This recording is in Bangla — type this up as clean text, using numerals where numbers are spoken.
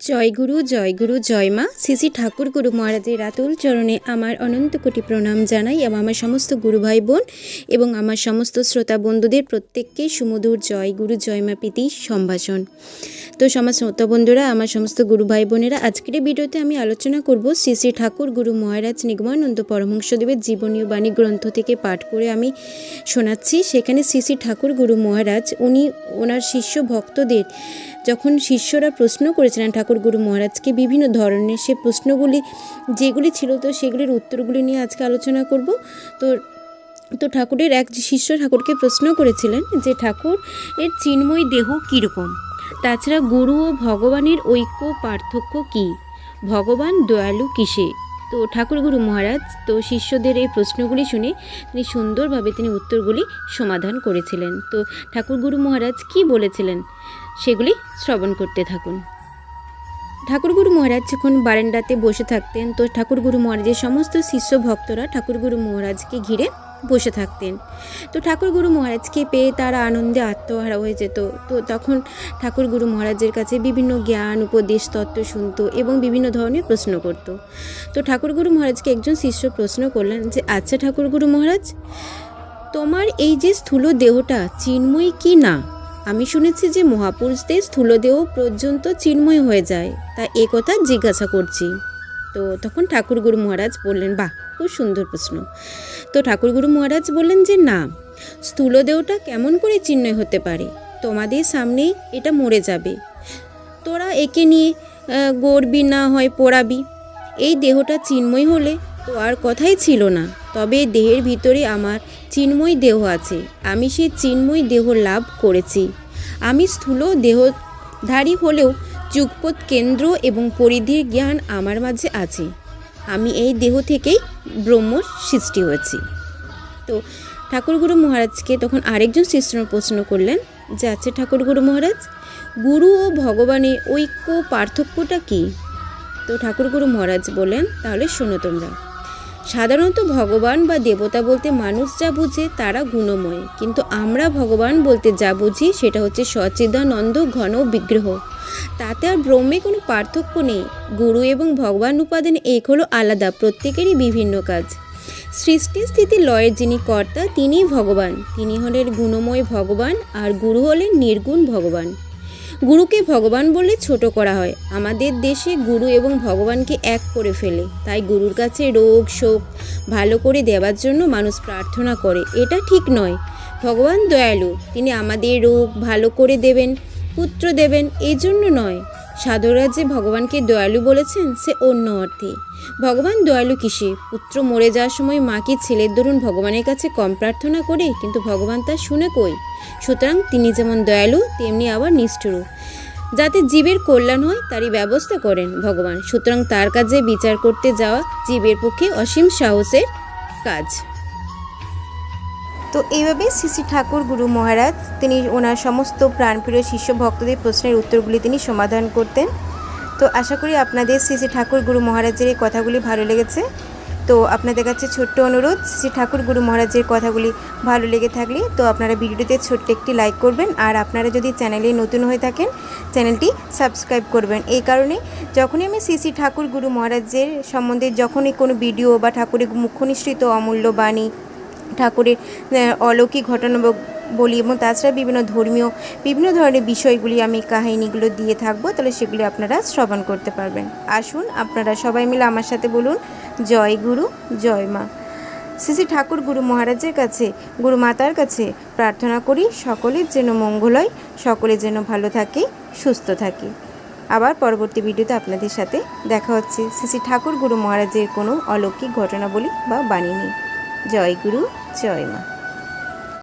জয় গুরু জয় মা। শ্রী শ্রী ঠাকুর গুরু মহারাজের আতুল চরণে আমার অনন্ত কোটি প্রণাম জানাই এবং আমার সমস্ত গুরু ভাই বোন এবং আমার সমস্ত শ্রোতা বন্ধুদের প্রত্যেককে সুমধুর জয় গুরু জয় মা প্রীতি সম্ভাষণ। তো সমাজ শ্রোতা বন্ধুরা, আমার সমস্ত গুরু ভাই বোনেরা, আজকের এই ভিডিওতে আমি আলোচনা করব শ্রী শ্রী ঠাকুর গুরু মহারাজ নিগমানন্দ পরমহংসদেবের জীবনীয় বাণী গ্রন্থ থেকে পাঠ করে আমি শোনাচ্ছি। সেখানে শ্রী শ্রী ঠাকুর গুরু মহারাজ উনি ওনার শিষ্য ভক্তদের যখন শিষ্যরা প্রশ্ন করেছিলেন ঠাকুর গুরু মহারাজকে বিভিন্ন ধরনের সে প্রশ্নগুলি যেগুলি ছিল, তো সেগুলির উত্তরগুলি নিয়ে আজকে আলোচনা করব। তো ঠাকুরের এক শিষ্য ঠাকুরকে প্রশ্ন করেছিলেন যে ঠাকুর এর চিন্ময় দেহ কীরকম, তাছাড়া গুরু ও ভগবানের ঐক্য পার্থক্য কী, ভগবান দয়ালু কিসে। তো ঠাকুর গুরু মহারাজ তো শিষ্যদের এই প্রশ্নগুলি শুনে তিনি সুন্দরভাবে উত্তরগুলি সমাধান করেছিলেন। তো ঠাকুর গুরু মহারাজ কী বলেছিলেন সেগুলি শ্রবণ করতে থাকুন। ঠাকুর গুরু মহারাজ যখন বারান্দাতে বসে থাকতেন, তো ঠাকুর গুরু মহারাজের সমস্ত শিষ্য ভক্তরা ঠাকুর গুরু মহারাজকে ঘিরে বসে থাকতেন। তো ঠাকুর গুরু মহারাজকে পেয়ে তারা আনন্দে আত্মহারা হয়ে যেত। তো তখন ঠাকুর গুরু মহারাজের কাছে বিভিন্ন জ্ঞান উপদেশ তত্ত্ব শুনত এবং বিভিন্ন ধরনের প্রশ্ন করত। তো ঠাকুর গুরু মহারাজকে একজন শিষ্য প্রশ্ন করলেন যে আচ্ছা ঠাকুর গুরু মহারাজ, তোমার এই যে স্থূল দেহটা চিন্ময় কি না? আমি শুনেছি যে মহাপুরুষদের স্থূল দেহ পর্যন্ত চিন্ময় হয়ে যায়, তা এ কথা জিজ্ঞাসা করছি। তো তখন ঠাকুর গুরু মহারাজ বললেন, বাহ, খুব সুন্দর প্রশ্ন। তো ঠাকুর গুরু মহারাজ বললেন যে না, স্থূল দেহটা কেমন করে চিন্ময় হতে পারে? তোমাদের সামনেই এটা মরে যাবে, তোরা একে নিয়ে গড়বি, না হয় পোড়াবি। এই দেহটা চিন্ময় হলে তো আর কথাই ছিল না। তবে দেহের ভিতরে আমার চিন্ময় দেহ আছে, আমি সেই চিন্ময় দেহ লাভ করেছি। আমি স্থূল দেহধারী হলেও যুগপৎ কেন্দ্র এবং পরিধির জ্ঞান আমার মাঝে আছে। আমি এই দেহ থেকেই ব্রহ্ম সৃষ্টি হয়েছি। তো ঠাকুর গুরু মহারাজকে তখন আরেকজন শিষ্য প্রশ্ন করলেন যে আচ্ছা ঠাকুর গুরু মহারাজ, গুরু ও ভগবানের ঐক্য পার্থক্যটা কী? তো ঠাকুর গুরু মহারাজ বলেন, তাহলে শোনো তোমরা। সাধারণত ভগবান বা দেবতা বলতে মানুষ যা বুঝে তারা গুণময়, কিন্তু আমরা ভগবান বলতে যা বুঝি সেটা হচ্ছে সচ্চিদানন্দ ঘন বিগ্রহ। তাতে আর ব্রহ্মে কোনো পার্থক্য নেই। গুরু এবং ভগবান উপাদান এক হলো আলাদা, প্রত্যেকেরই বিভিন্ন কাজ। সৃষ্টি স্থিতি লয়ের যিনি কর্তা তিনিই ভগবান। তিনি হলেন গুণময় ভগবান, আর গুরু হলেন নির্গুণ ভগবান। গুরুকে ভগবান বলে ছোট করা হয়। আমাদের দেশে গুরু এবং ভগবানকে এক করে ফেলে, তাই গুরুর কাছে রোগ শোক ভালো করে দেওয়ার জন্য মানুষ প্রার্থনা করে। এটা ঠিক নয়। ভগবান দয়ালু, তিনি আমাদের রোগ ভালো করে দেবেন, পুত্র দেবেন, এই জন্য নয়। সাধুরা যে ভগবানকে দয়ালু বলেছেন সে অন্য অর্থে। ভগবান দয়ালু কিসে? পুত্র মরে যাওয়ার সময় মা কি ছেলের দরুন ভগবানের কাছে কম প্রার্থনা করে? কিন্তু ভগবান তা শুনে কই। সুতরাং তিনি যেমন দয়ালু তেমনি আবার নিষ্ঠুর। যাতে জীবের কল্যাণ হয় তারই ব্যবস্থা করেন ভগবান। সুতরাং তার কাছে বিচার করতে যাওয়া জীবের পক্ষে অসীম সাহসের কাজ। তো এইভাবে শ্রী শ্রী ঠাকুর গুরু মহারাজ তিনি ওনার সমস্ত প্রাণপ্রিয় শিষ্য ভক্তদের প্রশ্নের উত্তরগুলি তিনি সমাধান করতেন। তো আশা করি আপনাদের শ্রী শ্রী ঠাকুর গুরু মহারাজের এই কথাগুলি ভালো লেগেছে। তো আপনাদের কাছে ছোট্ট অনুরোধ, শ্রী ঠাকুর গুরু মহারাজের কথাগুলি ভালো লেগে থাকলে তো আপনারা ভিডিওটিতে ছোট্ট একটি লাইক করবেন, আর আপনারা যদি চ্যানেলে নতুন হয়ে থাকেন চ্যানেলটি সাবস্ক্রাইব করবেন। এই কারণে যখনই আমি শ্রী শ্রী ঠাকুর গুরু মহারাজের সম্বন্ধে যখনই কোনো ভিডিও বা ঠাকুরের মুখনিসৃত অমূল্য বাণী, ঠাকুরের অলৌকিক ঘটনা বলি এবং তাছাড়া বিভিন্ন ধরনের বিষয়গুলি আমি কাহিনীগুলো দিয়ে থাকবো, তাহলে সেগুলি আপনারা শ্রবণ করতে পারবেন। আসুন আপনারা সবাই মিলে আমার সাথে বলুন, জয় গুরু জয় মা। শ্রী শ্রী ঠাকুর গুরু মহারাজের কাছে, গুরু মাতার কাছে প্রার্থনা করি সকলের যেন মঙ্গল হয়, সকলে যেন ভালো থাকে, সুস্থ থাকে। আবার পরবর্তী ভিডিওতে আপনাদের সাথে দেখা হচ্ছে। শ্রী শ্রী ঠাকুর গুরু মহারাজের কোনো অলৌকিক ঘটনা বলি বা বাণী নিয়ে। জয় গুরু জয় মা।